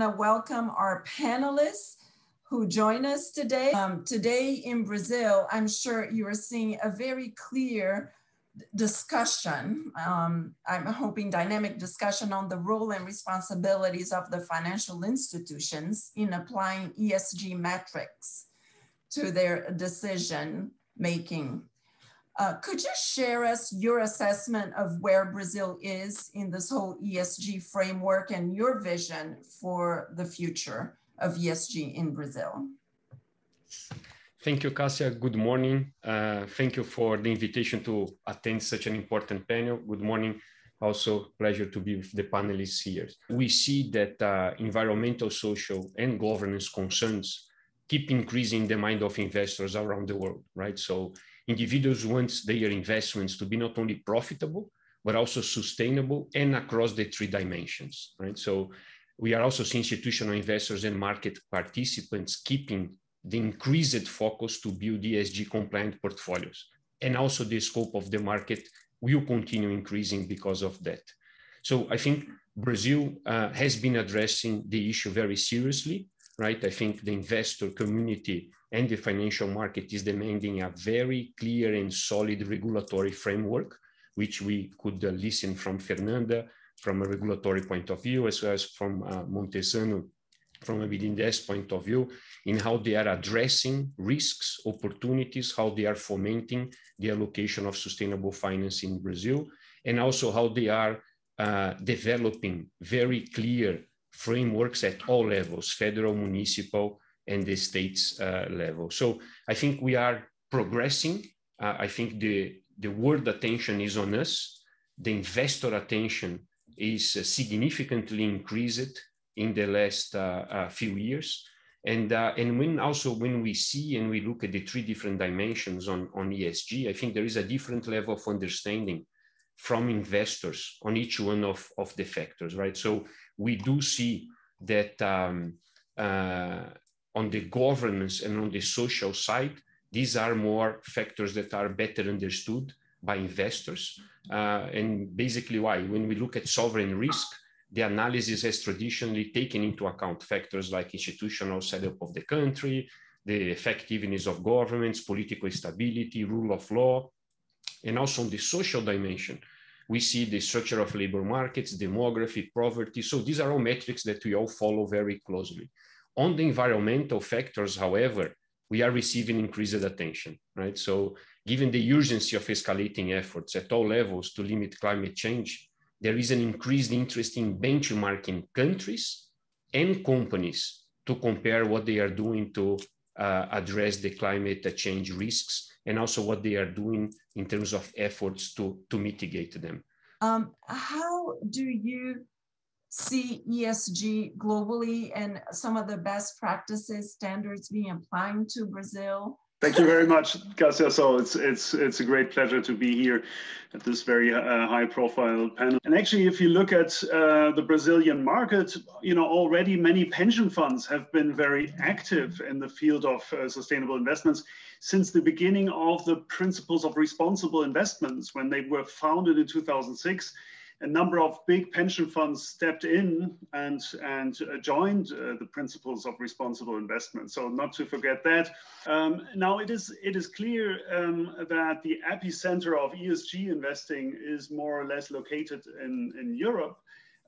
to welcome our panelists who join us today. Today in Brazil, I'm sure you are seeing a very clear discussion. I'm hoping dynamic discussion on the role and responsibilities of the financial institutions in applying ESG metrics to their decision making. Could you share us your assessment of where Brazil is in this whole ESG framework and your vision for the future of ESG in Brazil? Thank you, Cassia. Good morning. Thank you for the invitation to attend such an important panel. Good morning. Also, pleasure to be with the panelists here. We see that environmental, social, and governance concerns keep increasing in the mind of investors around the world, right? So individuals want their investments to be not only profitable, but also sustainable and across the three dimensions, right? So we are also seeing institutional investors and market participants keeping the increased focus to build ESG compliant portfolios. And also the scope of the market will continue increasing because of that. So I think Brazil has been addressing the issue very seriously, right? I think the investor community and the financial market is demanding a very clear and solid regulatory framework, which we could listen from Fernanda from a regulatory point of view, as well as from Montezano from a BNDES point of view, in how they are addressing risks, opportunities, how they are fomenting the allocation of sustainable finance in Brazil, and also how they are developing very clear frameworks at all levels, federal, municipal, and the states level. So I think we are progressing. I think the world attention is on us. The investor attention is significantly increased in the last few years. And when we see and we look at the three different dimensions on ESG, I think there is a different level of understanding from investors on each one of the factors, right? So we do see that on the governance and on the social side, these are more factors that are better understood by investors. And basically why? When we look at sovereign risk, the analysis has traditionally taken into account factors like institutional setup of the country, the effectiveness of governments, political stability, rule of law, and also on the social dimension, we see the structure of labor markets, demography, poverty. So these are all metrics that we all follow very closely. On the environmental factors, however, we are receiving increased attention, right? So given the urgency of escalating efforts at all levels to limit climate change, there is an increased interest in benchmarking countries and companies to compare what they are doing to address the climate change risks, and also what they are doing in terms of efforts to mitigate them. How do you see ESG globally and some of the best practices, standards being applied to Brazil? Thank you very much, Cassia. So it's a great pleasure to be here at this very high-profile panel. And actually, if you look at the Brazilian market, you know, already many pension funds have been very active in the field of sustainable investments since the beginning of the principles of responsible investments. When they were founded in 2006, a number of big pension funds stepped in and joined the principles of responsible investment. So not to forget that. Now it is clear that the epicenter of ESG investing is more or less located in Europe.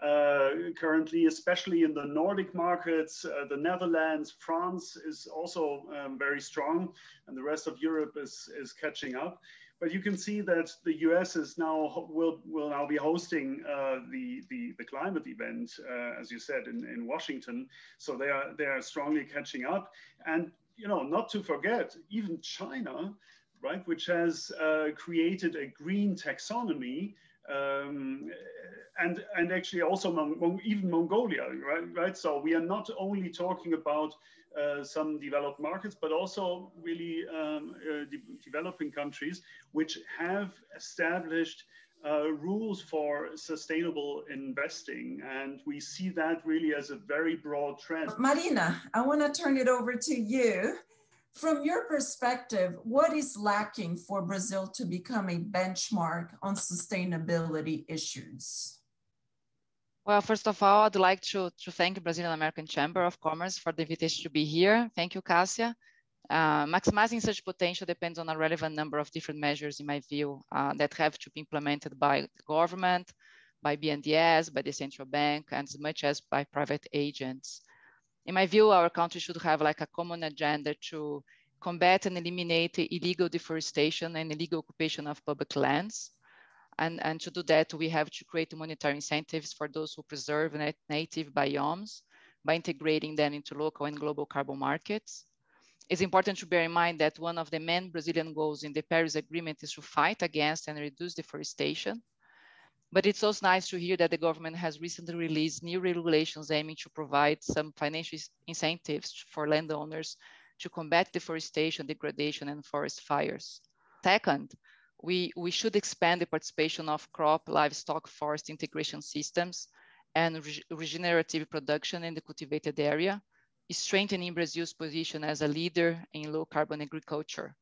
Currently, especially in the Nordic markets, the Netherlands, France is also very strong, and the rest of Europe is catching up. But you can see that the US is now will now be hosting the climate event, as you said, in Washington. So they are strongly catching up, and you know, not to forget, even China, right, which has created a green taxonomy. And actually also even Mongolia, right? So we are not only talking about some developed markets, but also really developing countries which have established rules for sustainable investing. And we see that really as a very broad trend. Marina, I want to turn it over to you. From your perspective, what is lacking for Brazil to become a benchmark on sustainability issues? Well, first of all, I'd like to thank the Brazilian American Chamber of Commerce for the invitation to be here. Thank you, Cássia. Maximizing such potential depends on a relevant number of different measures, in my view, that have to be implemented by the government, by BNDES, by the central bank, and as much as by private agents. In my view, our country should have like a common agenda to combat and eliminate illegal deforestation and illegal occupation of public lands. And to do that, we have to create monetary incentives for those who preserve native biomes by integrating them into local and global carbon markets. It's important to bear in mind that one of the main Brazilian goals in the Paris Agreement is to fight against and reduce deforestation. But it's also nice to hear that the government has recently released new regulations aiming to provide some financial incentives for landowners to combat deforestation, degradation, and forest fires. Second, we should expand the participation of crop, livestock, forest integration systems and regenerative production in the cultivated area, strengthening Brazil's position as a leader in low carbon agriculture.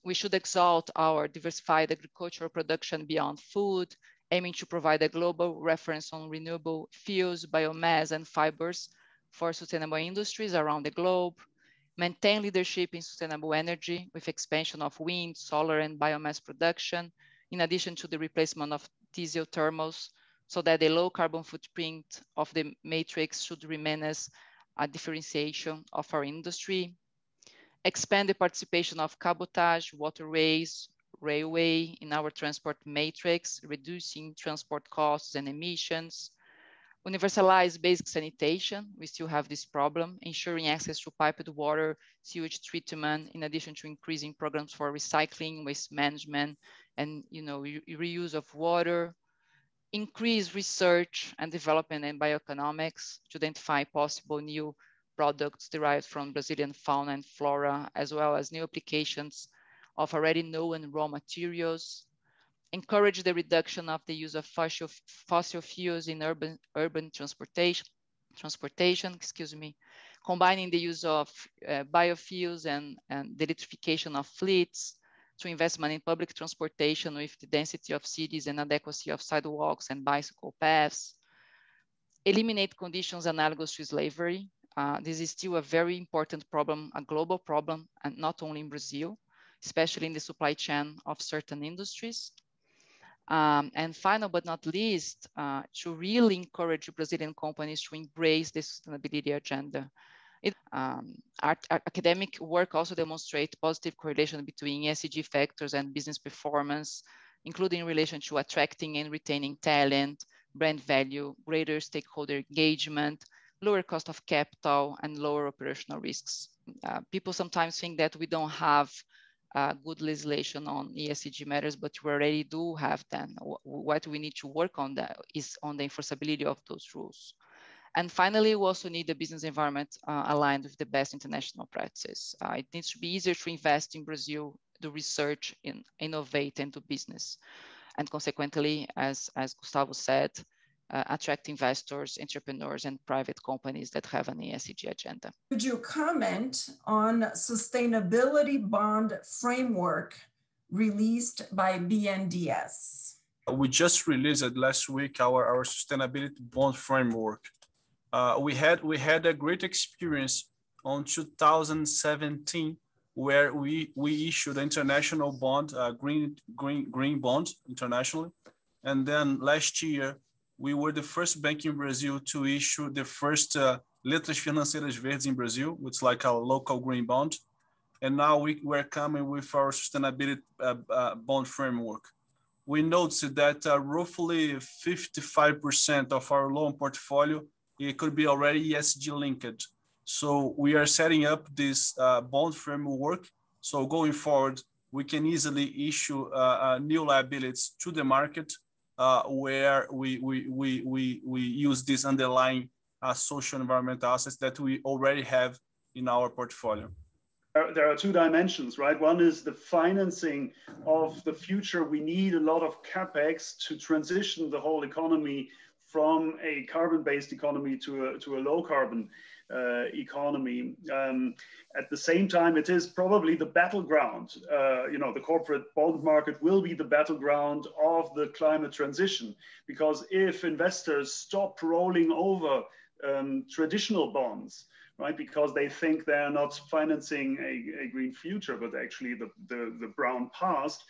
We should exalt our diversified agricultural production beyond food, aiming to provide a global reference on renewable fuels, biomass, and fibers for sustainable industries around the globe, maintain leadership in sustainable energy with expansion of wind, solar, and biomass production, in addition to the replacement of diesel thermals, so that the low carbon footprint of the matrix should remain as a differentiation of our industry. Expand the participation of cabotage, waterways, railway in our transport matrix, reducing transport costs and emissions. Universalize basic sanitation. We still have this problem, ensuring access to piped water, sewage treatment, in addition to increasing programs for recycling, waste management, and reuse of water. Increase research and development in bioeconomics to identify possible new products derived from Brazilian fauna and flora, as well as new applications of already known raw materials. Encourage the reduction of the use of fossil fuels in urban transportation, combining the use of biofuels and the electrification of fleets, to investment in public transportation with the density of cities and adequacy of sidewalks and bicycle paths. Eliminate conditions analogous to slavery. This is still a very important problem, a global problem, and not only in Brazil, especially in the supply chain of certain industries. And final but not least, to really encourage Brazilian companies to embrace the sustainability agenda. Academic work also demonstrates positive correlation between ESG factors and business performance, including in relation to attracting and retaining talent, brand value, greater stakeholder engagement, lower cost of capital, and lower operational risks. People sometimes think that we don't have good legislation on ESG matters, but we already do have them. What we need to work on that is on the enforceability of those rules. And finally, we also need a business environment aligned with the best international practices. It needs to be easier to invest in Brazil, do research, innovate, and do business. And consequently, as Gustavo said, attract investors, entrepreneurs, and private companies that have an ESG agenda. Could you comment on sustainability bond framework released by BNDES? We just released last week our sustainability bond framework. We had a great experience on 2017 where we issued an international bond, green bond internationally, and then last year we were the first bank in Brazil to issue the first letras financeiras verdes in Brazil, which is like a local green bond, and now we're coming with our sustainability bond framework. We noticed that roughly 55% of our loan portfolio, it could be already ESG linked. So we are setting up this bond framework. So going forward, we can easily issue new liabilities to the market where we use this underlying social environmental assets that we already have in our portfolio. There are two dimensions, right? One is the financing of the future. We need a lot of CapEx to transition the whole economy from a carbon-based economy to a low-carbon economy. At the same time, it is probably the battleground. The corporate bond market will be the battleground of the climate transition, because if investors stop rolling over traditional bonds, right, because they think they're not financing a green future, but actually the brown past,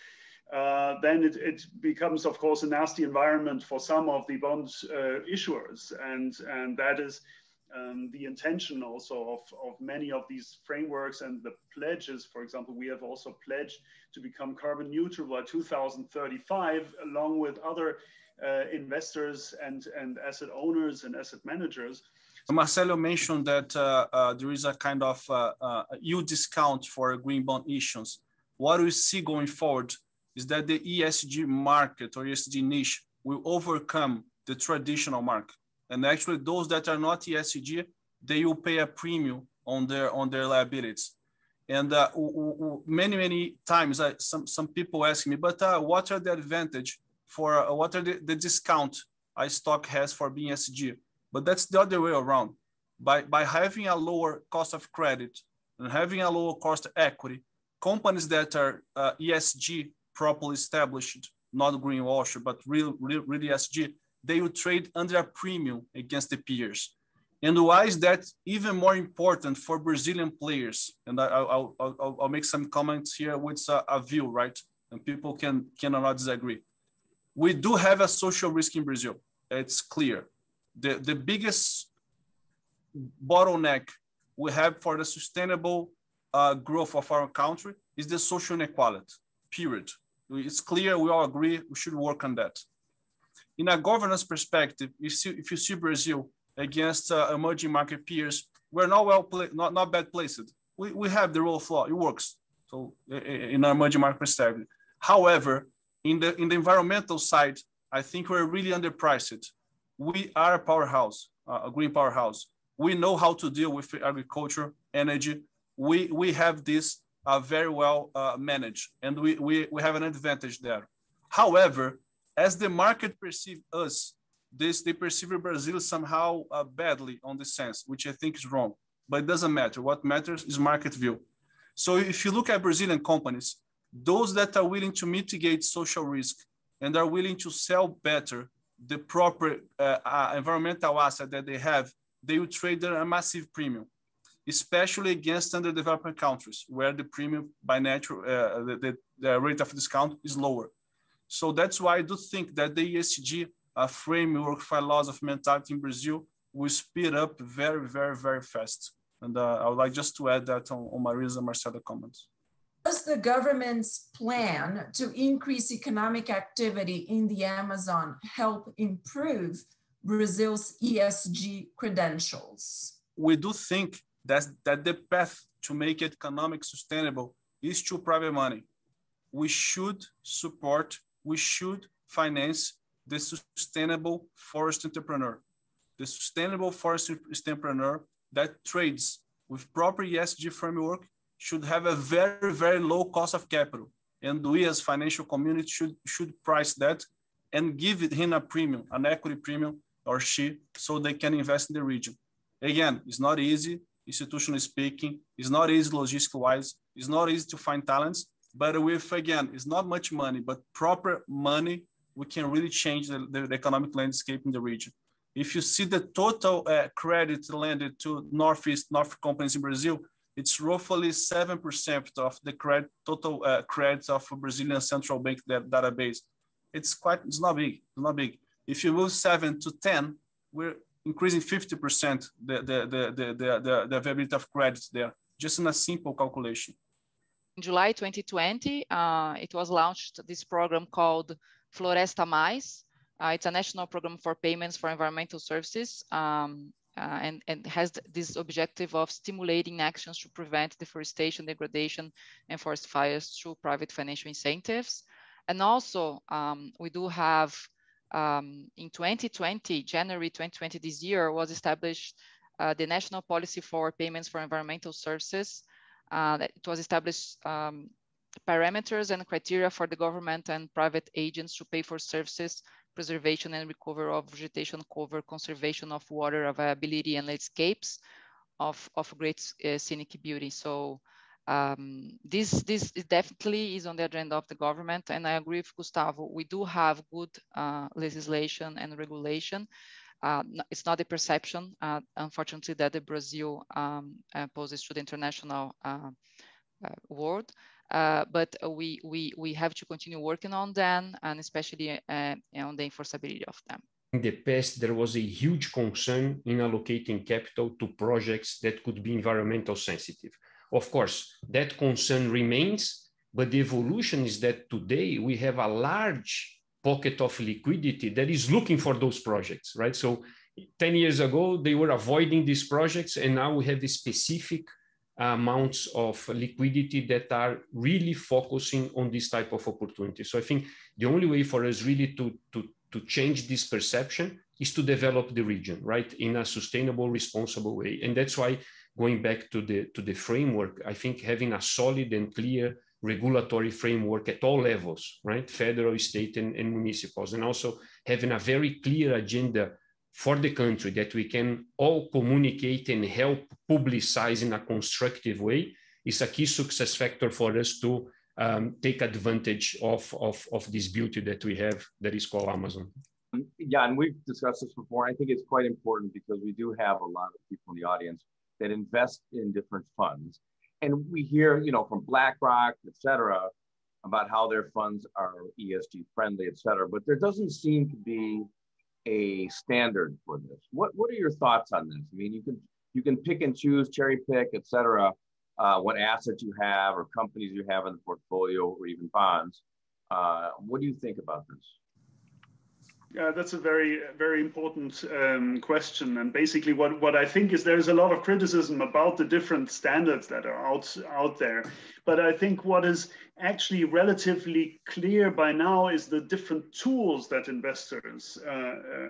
then it becomes, of course, a nasty environment for some of the bond issuers, and that is the intention also of many of these frameworks and the pledges. For example, we have also pledged to become carbon neutral by 2035, along with other investors and asset owners and asset managers. Marcelo mentioned that there is a kind of yield discount for green bond issuance. What we see going forward is that the ESG market or ESG niche will overcome the traditional market. And actually those that are not ESG, they will pay a premium on their liabilities. And many times some people ask me, but what are the advantage for, what are the discount a stock has for being ESG? But that's the other way around. By having a lower cost of credit and having a lower cost of equity, companies that are ESG properly established, not greenwash, but really ESG, they will trade under a premium against the peers. And why is that even more important for Brazilian players? And I'll make some comments here with a view, right? And people can or not disagree. We do have a social risk in Brazil. It's clear. The biggest bottleneck we have for the sustainable growth of our country is the social inequality, period. It's clear, we all agree, we should work on that. In a governance perspective, if you see Brazil against emerging market peers, we're not bad placed. We have the rule of law, it works. So in our emerging market perspective. However, in the environmental side, I think we're really underpriced. We are a powerhouse, a green powerhouse. We know how to deal with agriculture, energy. We have this very well managed, and we have an advantage there. However, as the market perceives us, they perceive Brazil somehow badly on this sense, which I think is wrong, but it doesn't matter. What matters is market view. So if you look at Brazilian companies, those that are willing to mitigate social risk and are willing to sell better the proper environmental asset that they have, they will trade at a massive premium, especially against underdeveloped countries where the premium by natural, the rate of discount is lower. So that's why I do think that the ESG framework, philosophy, mentality in Brazil will speed up very, very, very fast. And I would like just to add that on Marina's and Marcelo's comments. Does the government's plan to increase economic activity in the Amazon help improve Brazil's ESG credentials? We do think that the path to make it economic sustainable is to private money. We should support, we should finance the sustainable forest entrepreneur. The sustainable forest entrepreneur that trades with proper ESG framework should have a very, very low cost of capital. And we as financial community should price that and give him a premium, an equity premium or she, so they can invest in the region. Again, it's not easy, institutionally speaking, it's not easy logistic-wise, it's not easy to find talents, but with, again, it's not much money, but proper money, we can really change the economic landscape in the region. If you see the total credit lended to North companies in Brazil, it's roughly 7% of the total credits of a Brazilian central bank database. It's not big. If you move 7 to 10, we're increasing 50% the availability of credits there, just in a simple calculation. In July 2020, it was launched this program called Floresta Mais. It's a national program for payments for environmental services and has this objective of stimulating actions to prevent deforestation, degradation, and forest fires through private financial incentives. And also, we do have, in 2020, January 2020 this year, was established the National Policy for Payments for Environmental Services. It was established parameters and criteria for the government and private agents to pay for services, preservation and recovery of vegetation cover, conservation of water availability and landscapes of great scenic beauty. So this definitely is on the agenda of the government, and I agree with Gustavo. We do have good legislation and regulation. It's not the perception, unfortunately, that the Brazil poses to the international world, but we have to continue working on them, and especially on the enforceability of them. In the past, there was a huge concern in allocating capital to projects that could be environmental sensitive. Of course, that concern remains, but the evolution is that today we have a large pocket of liquidity that is looking for those projects, right? So 10 years ago, they were avoiding these projects, and now we have the specific amounts of liquidity that are really focusing on this type of opportunity. So I think the only way for us really to change this perception is to develop the region, right, in a sustainable, responsible way. And that's why, going back to the framework, I think having a solid and clear regulatory framework at all levels, right, federal, state, and municipals, and also having a very clear agenda for the country that we can all communicate and help publicize in a constructive way is a key success factor for us to take advantage of this beauty that we have that is called Amazon. Yeah, and we've discussed this before. I think it's quite important because we do have a lot of people in the audience that invest in different funds. And we hear, you know, from BlackRock, et cetera, about how their funds are ESG friendly, et cetera, but there doesn't seem to be a standard for this. What are your thoughts on this? I mean, you can pick and choose, cherry pick, et cetera, what assets you have or companies you have in the portfolio or even bonds. What do you think about this? Yeah, that's a very, very important question. And basically what I think is there's a lot of criticism about the different standards that are out there. But I think what is actually relatively clear by now is the different tools that investors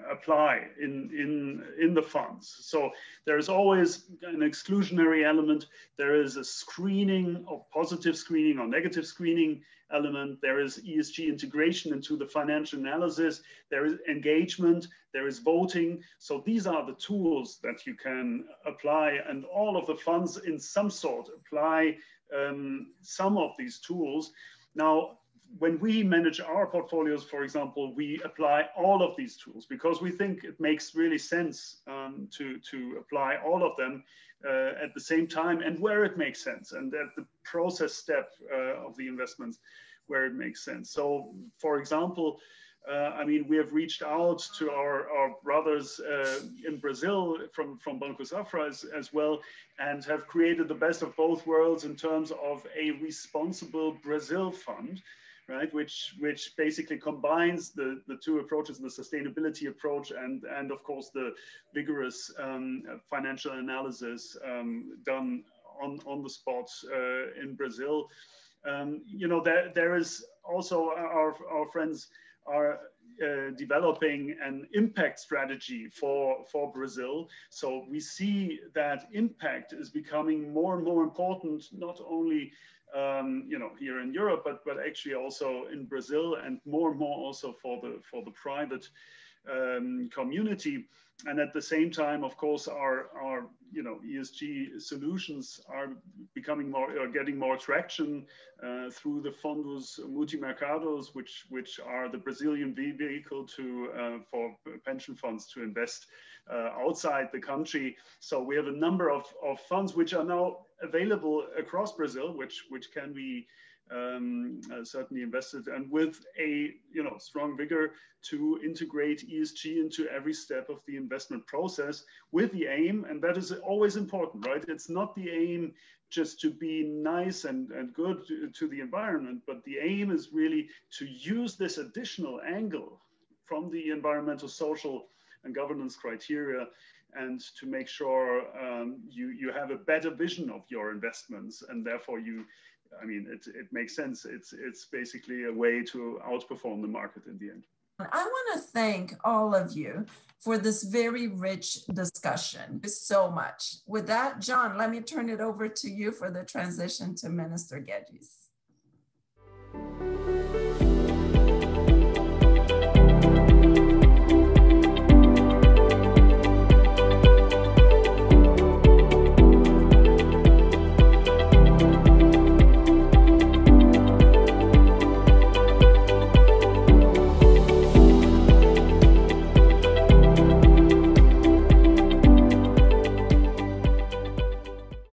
apply in the funds. So there's always an exclusionary element. There is a screening of positive screening or negative screening element. There is ESG integration into the financial analysis. There is engagement. There is voting. So these are the tools that you can apply, and all of the funds in some sort apply some of these tools. Now, when we manage our portfolios, for example, we apply all of these tools because we think it makes really sense to apply all of them at the same time and where it makes sense, and at the process step of the investments where it makes sense. So, for example, I mean, we have reached out to our brothers in Brazil from Banco Safra as well, and have created the best of both worlds in terms of a responsible Brazil fund, right? Which basically combines the two approaches, the sustainability approach and of course the vigorous financial analysis done on the spot in Brazil. You know, there is also our friends are developing an impact strategy for Brazil. So we see that impact is becoming more and more important, not only you know, here in Europe, but actually also in Brazil, and more also for the private community. And at the same time, of course, our you know, ESG solutions are becoming getting more traction through the fundos multimercados, which are the Brazilian vehicle for pension funds to invest outside the country. So we have a number of funds which are now available across Brazil, which can be certainly invested, and with a strong vigor to integrate ESG into every step of the investment process, with the aim, and that is always important, right? It's not the aim just to be nice and good to the environment, but the aim is really to use this additional angle from the environmental, social, and governance criteria, and to make sure you have a better vision of your investments, and therefore I mean, it makes sense. It's basically a way to outperform the market in the end. I want to thank all of you for this very rich discussion. So much. With that, John, let me turn it over to you for the transition to Minister Geddes.